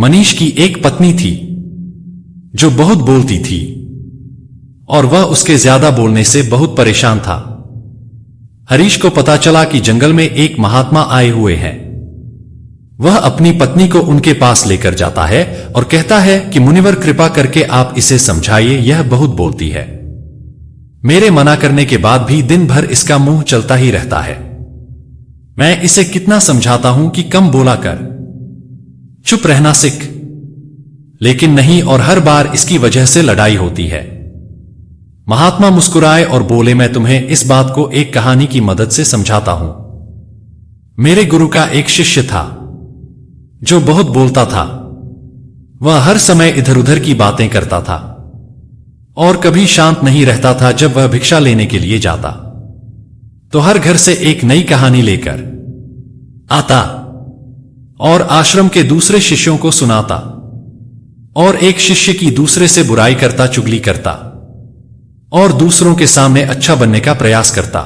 मनीष की एक पत्नी थी जो बहुत बोलती थी और वह उसके ज्यादा बोलने से बहुत परेशान था। हरीश को पता चला कि जंगल में एक महात्मा आए हुए हैं। वह अपनी पत्नी को उनके पास लेकर जाता है और कहता है कि मुनिवर कृपा करके आप इसे समझाइए, यह बहुत बोलती है। मेरे मना करने के बाद भी दिन भर इसका मुंह चलता ही रहता है। मैं इसे कितना समझाता हूं कि कम बोला कर, चुप रहना सीख, लेकिन नहीं, और हर बार इसकी वजह से लड़ाई होती है। महात्मा मुस्कुराए और बोले, मैं तुम्हें इस बात को एक कहानी की मदद से समझाता हूं। मेरे गुरु का एक शिष्य था जो बहुत बोलता था। वह हर समय इधर उधर की बातें करता था और कभी शांत नहीं रहता था। जब वह भिक्षा लेने के लिए जाता तो हर घर से एक नई कहानी लेकर आता और आश्रम के दूसरे शिष्यों को सुनाता, और एक शिष्य की दूसरे से बुराई करता, चुगली करता और दूसरों के सामने अच्छा बनने का प्रयास करता,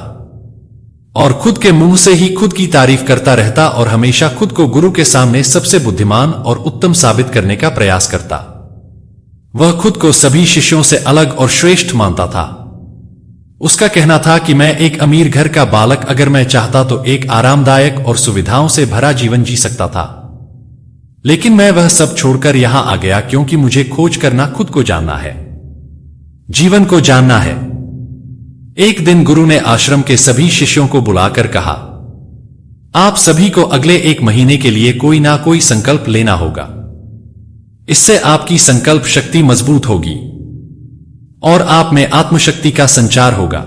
और खुद के मुंह से ही खुद की तारीफ करता रहता और हमेशा खुद को गुरु के सामने सबसे बुद्धिमान और उत्तम साबित करने का प्रयास करता। वह खुद को सभी शिष्यों से अलग और श्रेष्ठ मानता था। उसका कहना था कि मैं एक अमीर घर का बालक, अगर मैं चाहता तो एक आरामदायक और सुविधाओं से भरा जीवन जी सकता था, लेकिन मैं वह सब छोड़कर यहां आ गया क्योंकि मुझे खोज करना, खुद को जानना है, जीवन को जानना है। एक दिन गुरु ने आश्रम के सभी शिष्यों को बुलाकर कहा, आप सभी को अगले 1 महीने के लिए कोई ना कोई संकल्प लेना होगा। इससे आपकी संकल्प शक्ति मजबूत होगी और आप में आत्मशक्ति का संचार होगा।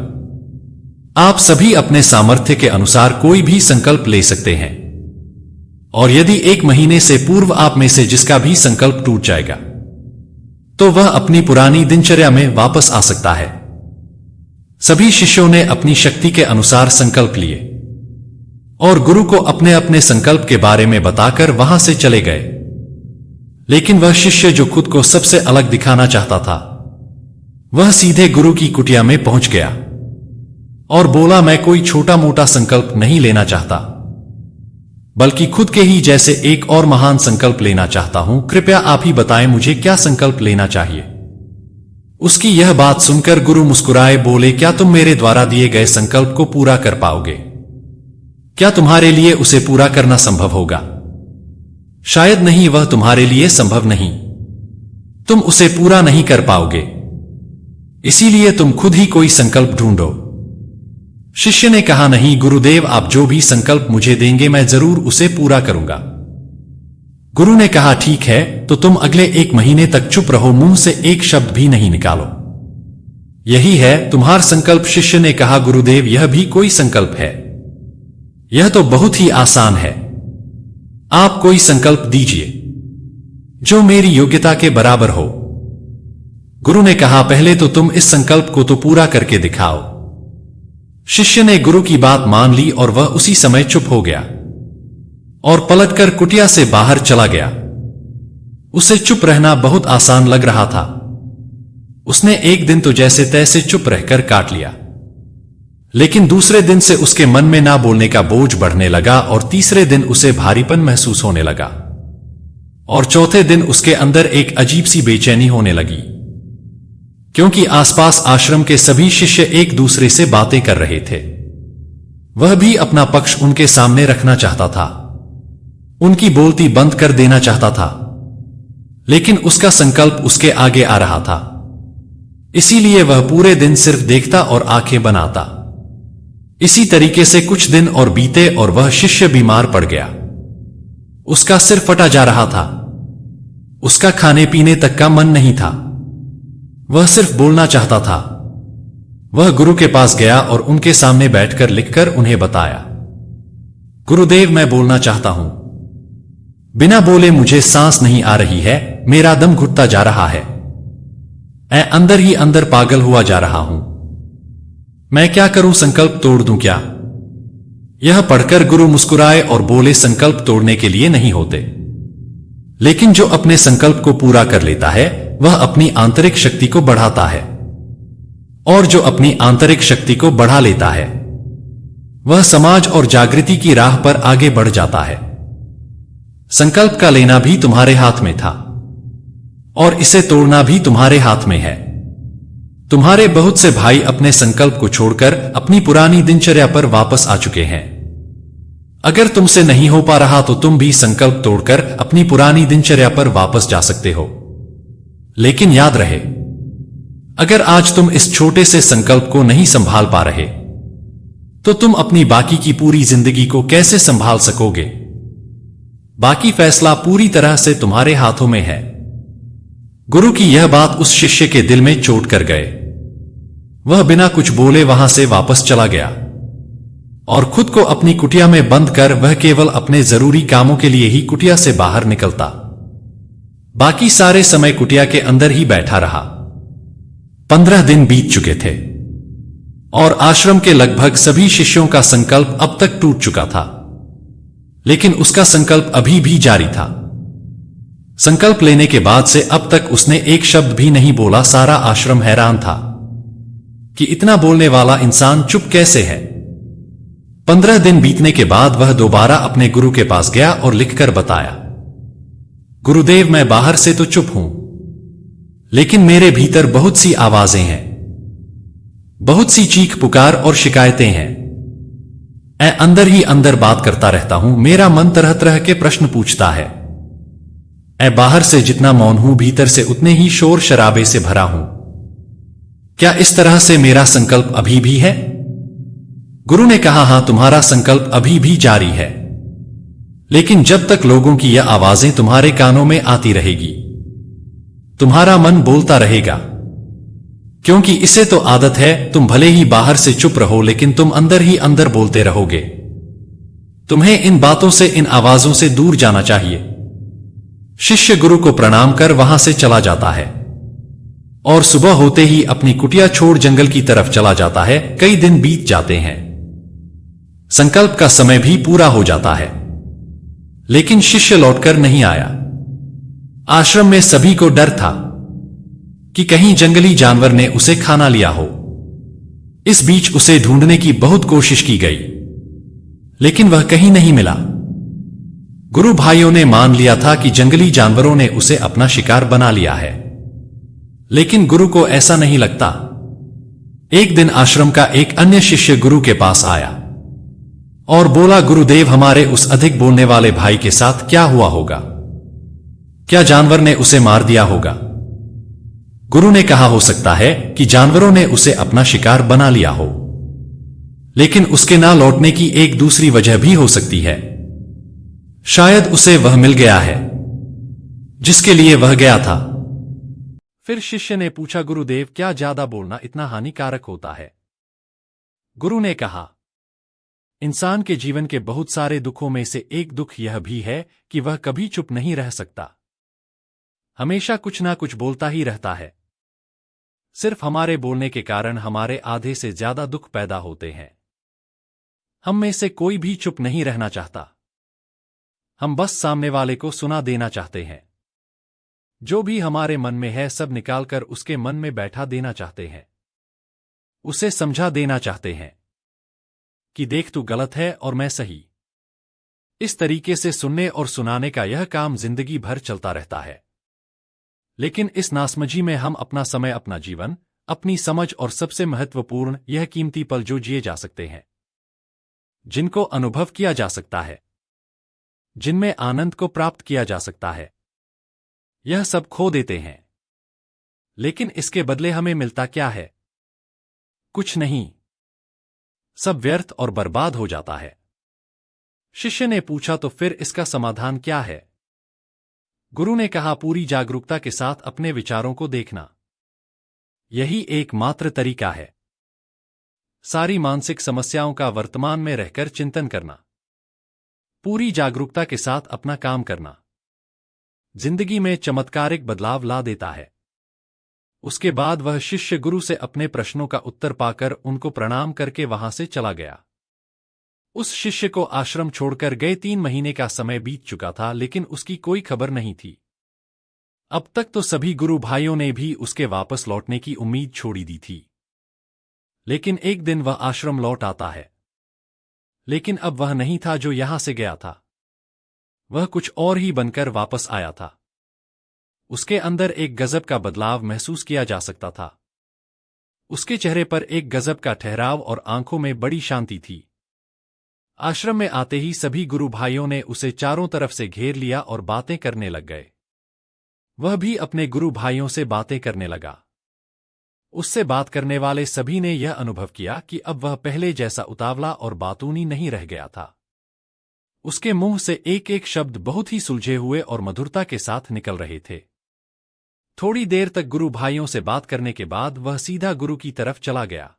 आप सभी अपने सामर्थ्य के अनुसार कोई भी संकल्प ले सकते हैं, और यदि 1 महीने से पूर्व आप में से जिसका भी संकल्प टूट जाएगा तो वह अपनी पुरानी दिनचर्या में वापस आ सकता है। सभी शिष्यों ने अपनी शक्ति के अनुसार संकल्प लिए और गुरु को अपने अपने संकल्प के बारे में बताकर वहां से चले गए। लेकिन वह शिष्य जो खुद को सबसे अलग दिखाना चाहता था, वह सीधे गुरु की कुटिया में पहुंच गया और बोला, मैं कोई छोटा मोटा संकल्प नहीं लेना चाहता, बल्कि खुद के ही जैसे एक और महान संकल्प लेना चाहता हूं। कृपया आप ही बताएं मुझे क्या संकल्प लेना चाहिए। उसकी यह बात सुनकर गुरु मुस्कुराए, बोले, क्या तुम मेरे द्वारा दिए गए संकल्प को पूरा कर पाओगे? क्या तुम्हारे लिए उसे पूरा करना संभव होगा? शायद नहीं, वह तुम्हारे लिए संभव नहीं। तुम उसे पूरा नहीं कर पाओगे, इसीलिए तुम खुद ही कोई संकल्प ढूंढो। शिष्य ने कहा, नहीं गुरुदेव, आप जो भी संकल्प मुझे देंगे मैं जरूर उसे पूरा करूंगा। गुरु ने कहा, ठीक है, तो तुम अगले 1 महीने तक चुप रहो, मुंह से एक शब्द भी नहीं निकालो। यही है तुम्हारा संकल्प। शिष्य ने कहा, गुरुदेव, यह भी कोई संकल्प है? यह तो बहुत ही आसान है। आप कोई संकल्प दीजिए जो मेरी योग्यता के बराबर हो। गुरु ने कहा, पहले तो तुम इस संकल्प को तो पूरा करके दिखाओ। शिष्य ने गुरु की बात मान ली और वह उसी समय चुप हो गया और पलटकर कुटिया से बाहर चला गया। उसे चुप रहना बहुत आसान लग रहा था। उसने एक दिन तो जैसे तैसे चुप रहकर काट लिया, लेकिन दूसरे दिन से उसके मन में ना बोलने का बोझ बढ़ने लगा और तीसरे दिन उसे भारीपन महसूस होने लगा और चौथे दिन उसके अंदर एक अजीब सी बेचैनी होने लगी, क्योंकि आसपास आश्रम के सभी शिष्य एक दूसरे से बातें कर रहे थे। वह भी अपना पक्ष उनके सामने रखना चाहता था, उनकी बोलती बंद कर देना चाहता था, लेकिन उसका संकल्प उसके आगे आ रहा था। इसीलिए वह पूरे दिन सिर्फ देखता और आंखें बनाता। इसी तरीके से कुछ दिन और बीते और वह शिष्य बीमार पड़ गया। उसका सिर फटा जा रहा था। उसका खाने पीने तक का मन नहीं था। वह सिर्फ बोलना चाहता था। वह गुरु के पास गया और उनके सामने बैठकर लिखकर उन्हें बताया, गुरुदेव, मैं बोलना चाहता हूं। बिना बोले मुझे सांस नहीं आ रही है, मेरा दम घुटता जा रहा है, मैं अंदर ही अंदर पागल हुआ जा रहा हूं। मैं क्या करूं? संकल्प तोड़ दूं क्या? यह पढ़कर गुरु मुस्कुराए और बोले, संकल्प तोड़ने के लिए नहीं होते, लेकिन जो अपने संकल्प को पूरा कर लेता है वह अपनी आंतरिक शक्ति को बढ़ाता है, और जो अपनी आंतरिक शक्ति को बढ़ा लेता है वह समाज और जागृति की राह पर आगे बढ़ जाता है। संकल्प का लेना भी तुम्हारे हाथ में था और इसे तोड़ना भी तुम्हारे हाथ में है। तुम्हारे बहुत से भाई अपने संकल्प को छोड़कर अपनी पुरानी दिनचर्या पर वापस आ चुके हैं। अगर तुमसे नहीं हो पा रहा तो तुम भी संकल्प तोड़कर अपनी पुरानी दिनचर्या पर वापस जा सकते हो। लेकिन याद रहे, अगर आज तुम इस छोटे से संकल्प को नहीं संभाल पा रहे तो तुम अपनी बाकी की पूरी जिंदगी को कैसे संभाल सकोगे? बाकी फैसला पूरी तरह से तुम्हारे हाथों में है। गुरु की यह बात उस शिष्य के दिल में चोट कर गए। वह बिना कुछ बोले वहां से वापस चला गया और खुद को अपनी कुटिया में बंद कर वह केवल अपने जरूरी कामों के लिए ही कुटिया से बाहर निकलता। बाकी सारे समय कुटिया के अंदर ही बैठा रहा। 15 दिन बीत चुके थे और आश्रम के लगभग सभी शिष्यों का संकल्प अब तक टूट चुका था, लेकिन उसका संकल्प अभी भी जारी था। संकल्प लेने के बाद से अब तक उसने एक शब्द भी नहीं बोला। सारा आश्रम हैरान था कि इतना बोलने वाला इंसान चुप कैसे है। 15 दिन बीतने के बाद वह दोबारा अपने गुरु के पास गया और लिखकर बताया, गुरुदेव, मैं बाहर से तो चुप हूं, लेकिन मेरे भीतर बहुत सी आवाजें हैं, बहुत सी चीख पुकार और शिकायतें हैं। मैं अंदर ही अंदर बात करता रहता हूं। मेरा मन तरह तरह के प्रश्न पूछता है। मैं बाहर से जितना मौन हूं, भीतर से उतने ही शोर शराबे से भरा हूं। क्या इस तरह से मेरा संकल्प अभी भी है? गुरु ने कहा, हां, तुम्हारा संकल्प अभी भी जारी है, लेकिन जब तक लोगों की यह आवाजें तुम्हारे कानों में आती रहेगी, तुम्हारा मन बोलता रहेगा, क्योंकि इसे तो आदत है। तुम भले ही बाहर से चुप रहो, लेकिन तुम अंदर ही अंदर बोलते रहोगे। तुम्हें इन बातों से, इन आवाजों से दूर जाना चाहिए। शिष्य गुरु को प्रणाम कर वहां से चला जाता है और सुबह होते ही अपनी कुटिया छोड़ जंगल की तरफ चला जाता है। कई दिन बीत जाते हैं, संकल्प का समय भी पूरा हो जाता है, लेकिन शिष्य लौटकर नहीं आया। आश्रम में सभी को डर था कि कहीं जंगली जानवर ने उसे खाना लिया हो। इस बीच उसे ढूंढने की बहुत कोशिश की गई, लेकिन वह कहीं नहीं मिला। गुरु भाइयों ने मान लिया था कि जंगली जानवरों ने उसे अपना शिकार बना लिया है, लेकिन गुरु को ऐसा नहीं लगता। एक दिन आश्रम का एक अन्य शिष्य गुरु के पास आया और बोला, गुरुदेव, हमारे उस अधिक बोलने वाले भाई के साथ क्या हुआ होगा? क्या जानवर ने उसे मार दिया होगा? गुरु ने कहा, हो सकता है कि जानवरों ने उसे अपना शिकार बना लिया हो, लेकिन उसके ना लौटने की एक दूसरी वजह भी हो सकती है। शायद उसे वह मिल गया है जिसके लिए वह गया था। फिर शिष्य ने पूछा, गुरुदेव, क्या ज्यादा बोलना इतना हानिकारक होता है? गुरु ने कहा, इंसान के जीवन के बहुत सारे दुखों में से एक दुख यह भी है कि वह कभी चुप नहीं रह सकता, हमेशा कुछ ना कुछ बोलता ही रहता है। सिर्फ हमारे बोलने के कारण हमारे आधे से ज्यादा दुख पैदा होते हैं। हम में से कोई भी चुप नहीं रहना चाहता। हम बस सामने वाले को सुना देना चाहते हैं। जो भी हमारे मन में है सब निकालकर उसके मन में बैठा देना चाहते हैं। उसे समझा देना चाहते हैं कि देख, तू गलत है और मैं सही। इस तरीके से सुनने और सुनाने का यह काम जिंदगी भर चलता रहता है, लेकिन इस नासमझी में हम अपना समय, अपना जीवन, अपनी समझ और सबसे महत्वपूर्ण यह कीमती पल जो जिए जा सकते हैं, जिनको अनुभव किया जा सकता है, जिनमें आनंद को प्राप्त किया जा सकता है, यह सब खो देते हैं। लेकिन इसके बदले हमें मिलता क्या है? कुछ नहीं। सब व्यर्थ और बर्बाद हो जाता है। शिष्य ने पूछा, तो फिर इसका समाधान क्या है? गुरु ने कहा, पूरी जागरूकता के साथ अपने विचारों को देखना। यही एकमात्र तरीका है। सारी मानसिक समस्याओं का वर्तमान में रहकर चिंतन करना, पूरी जागरूकता के साथ अपना काम करना, जिंदगी में चमत्कारिक बदलाव ला देता है। उसके बाद वह शिष्य गुरु से अपने प्रश्नों का उत्तर पाकर उनको प्रणाम करके वहां से चला गया। उस शिष्य को आश्रम छोड़कर गए 3 महीने का समय बीत चुका था, लेकिन उसकी कोई खबर नहीं थी। अब तक तो सभी गुरु भाइयों ने भी उसके वापस लौटने की उम्मीद छोड़ी दी थी, लेकिन एक दिन वह आश्रम लौट आता है। लेकिन अब वह नहीं था जो यहां से गया था। वह कुछ और ही बनकर वापस आया था। उसके अंदर एक गजब का बदलाव महसूस किया जा सकता था। उसके चेहरे पर एक गजब का ठहराव और आंखों में बड़ी शांति थी। आश्रम में आते ही सभी गुरु भाइयों ने उसे चारों तरफ से घेर लिया और बातें करने लग गए। वह भी अपने गुरु भाइयों से बातें करने लगा। उससे बात करने वाले सभी ने यह अनुभव किया कि अब वह पहले जैसा उतावला और बातूनी नहीं रह गया था। उसके मुंह से एक एक शब्द बहुत ही सुलझे हुए और मधुरता के साथ निकल रहे थे। थोड़ी देर तक गुरु भाइयों से बात करने के बाद वह सीधा गुरु की तरफ चला गया।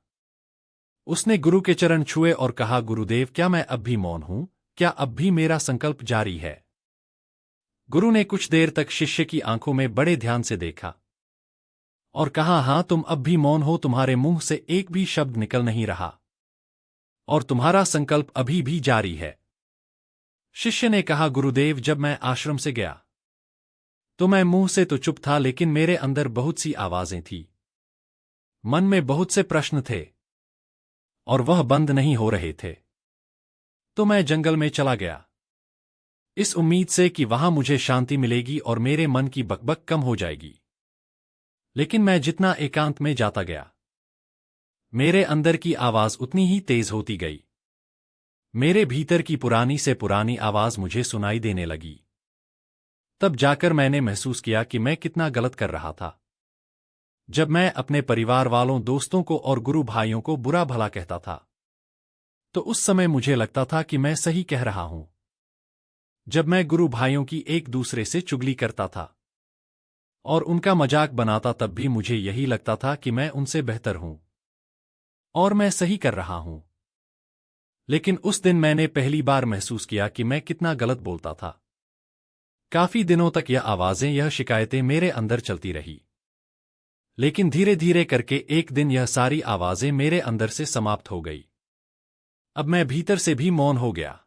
उसने गुरु के चरण छुए और कहा, गुरुदेव, क्या मैं अब भी मौन हूं? क्या अब भी मेरा संकल्प जारी है? गुरु ने कुछ देर तक शिष्य की आंखों में बड़े ध्यान से देखा और कहा, हां, तुम अब भी मौन हो, तुम्हारे मुंह से एक भी शब्द निकल नहीं रहा और तुम्हारा संकल्प अभी भी जारी है। शिष्य ने कहा, गुरुदेव, जब मैं आश्रम से गया तो मैं मुंह से तो चुप था, लेकिन मेरे अंदर बहुत सी आवाजें थीं। मन में बहुत से प्रश्न थे और वह बंद नहीं हो रहे थे। तो मैं जंगल में चला गया, इस उम्मीद से कि वहां मुझे शांति मिलेगी और मेरे मन की बकबक कम हो जाएगी। लेकिन मैं जितना एकांत में जाता गया, मेरे अंदर की आवाज उतनी ही तेज होती गई। मेरे भीतर की पुरानी से पुरानी आवाज मुझे सुनाई देने लगी। तब जाकर मैंने महसूस किया कि मैं कितना गलत कर रहा था। जब मैं अपने परिवार वालों, दोस्तों को और गुरु भाइयों को बुरा भला कहता था, तो उस समय मुझे लगता था कि मैं सही कह रहा हूं। जब मैं गुरु भाइयों की एक दूसरे से चुगली करता था और उनका मजाक बनाता, तब भी मुझे यही लगता था कि मैं उनसे बेहतर हूं और मैं सही कर रहा हूं। लेकिन उस दिन मैंने पहली बार महसूस किया कि मैं कितना गलत बोलता था। काफी दिनों तक यह आवाजें, यह शिकायतें मेरे अंदर चलती रही। लेकिन धीरे धीरे करके एक दिन यह सारी आवाजें मेरे अंदर से समाप्त हो गई। अब मैं भीतर से भी मौन हो गया।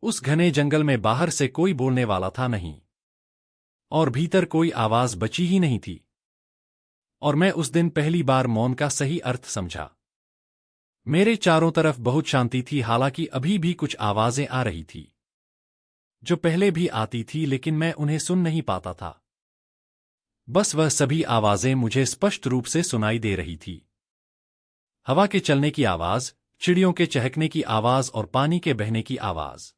उस घने जंगल में बाहर से कोई बोलने वाला था नहीं और भीतर कोई आवाज बची ही नहीं थी। और मैं उस दिन पहली बार मौन का सही अर्थ समझा। मेरे चारों तरफ बहुत शांति थी, हालांकि अभी भी कुछ आवाजें आ रही थी जो पहले भी आती थी, लेकिन मैं उन्हें सुन नहीं पाता था। बस वह सभी आवाजें मुझे स्पष्ट रूप से सुनाई दे रही थी। हवा के चलने की आवाज, चिड़ियों के चहकने की आवाज और पानी के बहने की आवाज।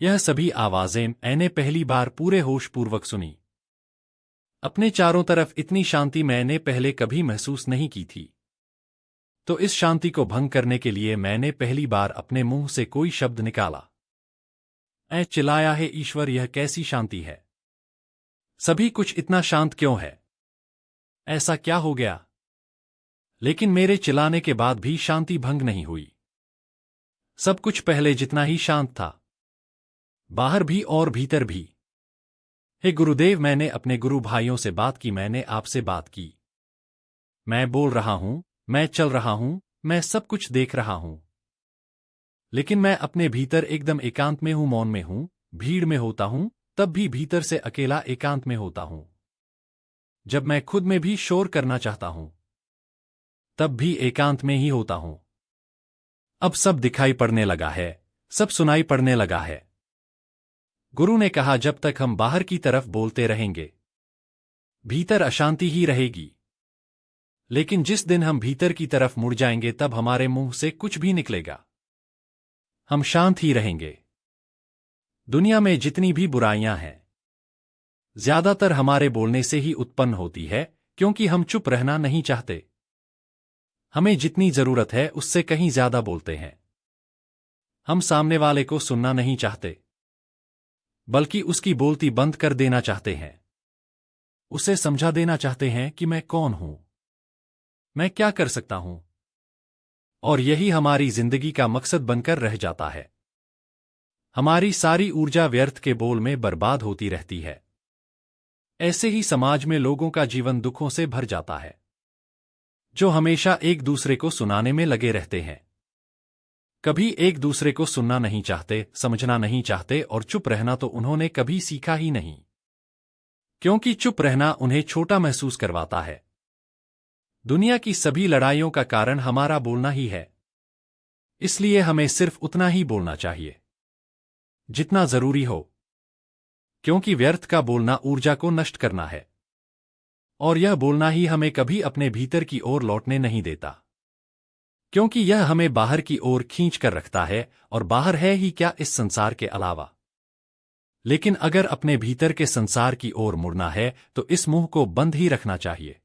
यह सभी आवाजें मैंने पहली बार पूरे होशपूर्वक सुनी। अपने चारों तरफ इतनी शांति मैंने पहले कभी महसूस नहीं की थी। तो इस शांति को भंग करने के लिए मैंने पहली बार अपने मुंह से कोई शब्द निकाला। मैं चिल्लाया, है ईश्वर, यह कैसी शांति है? सभी कुछ इतना शांत क्यों है? ऐसा क्या हो गया? लेकिन मेरे चिल्लाने के बाद भी शांति भंग नहीं हुई। सब कुछ पहले जितना ही शांत था, बाहर भी और भीतर भी। हे गुरुदेव, मैंने अपने गुरु भाइयों से बात की, मैंने आपसे बात की। मैं बोल रहा हूं, मैं चल रहा हूं, मैं सब कुछ देख रहा हूं। लेकिन मैं अपने भीतर एकदम एकांत में हूं, मौन में हूं। भीड़ में होता हूं तब भी भीतर से अकेला एकांत में होता हूं। जब मैं खुद में भी शोर करना चाहता हूं, तब भी एकांत में ही होता हूं। अब सब दिखाई पड़ने लगा है, सब सुनाई पड़ने लगा है। गुरु ने कहा, जब तक हम बाहर की तरफ बोलते रहेंगे, भीतर अशांति ही रहेगी। लेकिन जिस दिन हम भीतर की तरफ मुड़ जाएंगे, तब हमारे मुंह से कुछ भी निकलेगा, हम शांत ही रहेंगे। दुनिया में जितनी भी बुराइयां हैं, ज्यादातर हमारे बोलने से ही उत्पन्न होती है, क्योंकि हम चुप रहना नहीं चाहते। हमें जितनी जरूरत है उससे कहीं ज्यादा बोलते हैं। हम सामने वाले को सुनना नहीं चाहते, बल्कि उसकी बोलती बंद कर देना चाहते हैं। उसे समझा देना चाहते हैं कि मैं कौन हूं, मैं क्या कर सकता हूं। और यही हमारी जिंदगी का मकसद बनकर रह जाता है। हमारी सारी ऊर्जा व्यर्थ के बोल में बर्बाद होती रहती है। ऐसे ही समाज में लोगों का जीवन दुखों से भर जाता है, जो हमेशा एक दूसरे को सुनाने में लगे रहते हैं। कभी एक दूसरे को सुनना नहीं चाहते, समझना नहीं चाहते, और चुप रहना तो उन्होंने कभी सीखा ही नहीं, क्योंकि चुप रहना उन्हें छोटा महसूस करवाता है। दुनिया की सभी लड़ाइयों का कारण हमारा बोलना ही है, इसलिए हमें सिर्फ उतना ही बोलना चाहिए जितना जरूरी हो, क्योंकि व्यर्थ का बोलना ऊर्जा को नष्ट करना है। और यह बोलना ही हमें कभी अपने भीतर की ओर लौटने नहीं देता, क्योंकि यह हमें बाहर की ओर खींच कर रखता है, और बाहर है ही क्या इस संसार के अलावा। लेकिन अगर अपने भीतर के संसार की ओर मुड़ना है तो इस मुंह को बंद ही रखना चाहिए।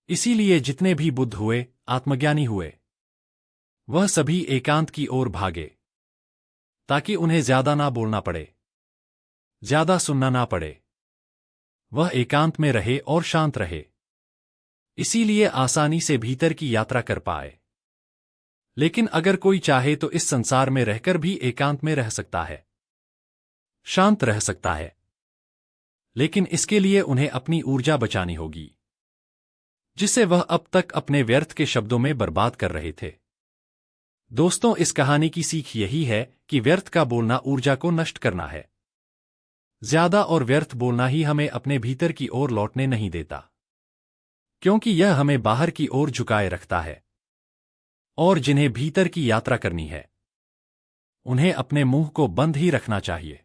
इसीलिए जितने भी बुद्ध हुए, आत्मज्ञानी हुए, वह सभी एकांत की ओर भागे, ताकि उन्हें ज्यादा ना बोलना पड़े, ज्यादा सुनना ना पड़े। वह एकांत में रहे और शांत रहे, इसीलिए आसानी से भीतर की यात्रा कर पाए। लेकिन अगर कोई चाहे तो इस संसार में रहकर भी एकांत में रह सकता है, शांत रह सकता है, लेकिन इसके लिए उन्हें अपनी ऊर्जा बचानी होगी, जिसे वह अब तक अपने व्यर्थ के शब्दों में बर्बाद कर रहे थे। दोस्तों, इस कहानी की सीख यही है कि व्यर्थ का बोलना ऊर्जा को नष्ट करना है। ज्यादा और व्यर्थ बोलना ही हमें अपने भीतर की ओर लौटने नहीं देता, क्योंकि यह हमें बाहर की ओर झुकाए रखता है। और जिन्हें भीतर की यात्रा करनी है, उन्हें अपने मुंह को बंद ही रखना चाहिए।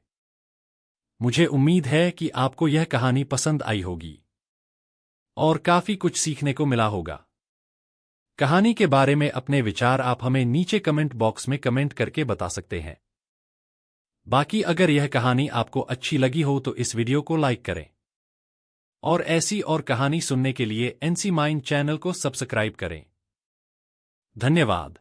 मुझे उम्मीद है कि आपको यह कहानी पसंद आई होगी और काफी कुछ सीखने को मिला होगा। कहानी के बारे में अपने विचार आप हमें नीचे कमेंट बॉक्स में कमेंट करके बता सकते हैं। बाकी अगर यह कहानी आपको अच्छी लगी हो तो इस वीडियो को लाइक करें, और ऐसी और कहानी सुनने के लिए एनसी माइंड चैनल को सब्सक्राइब करें। धन्यवाद।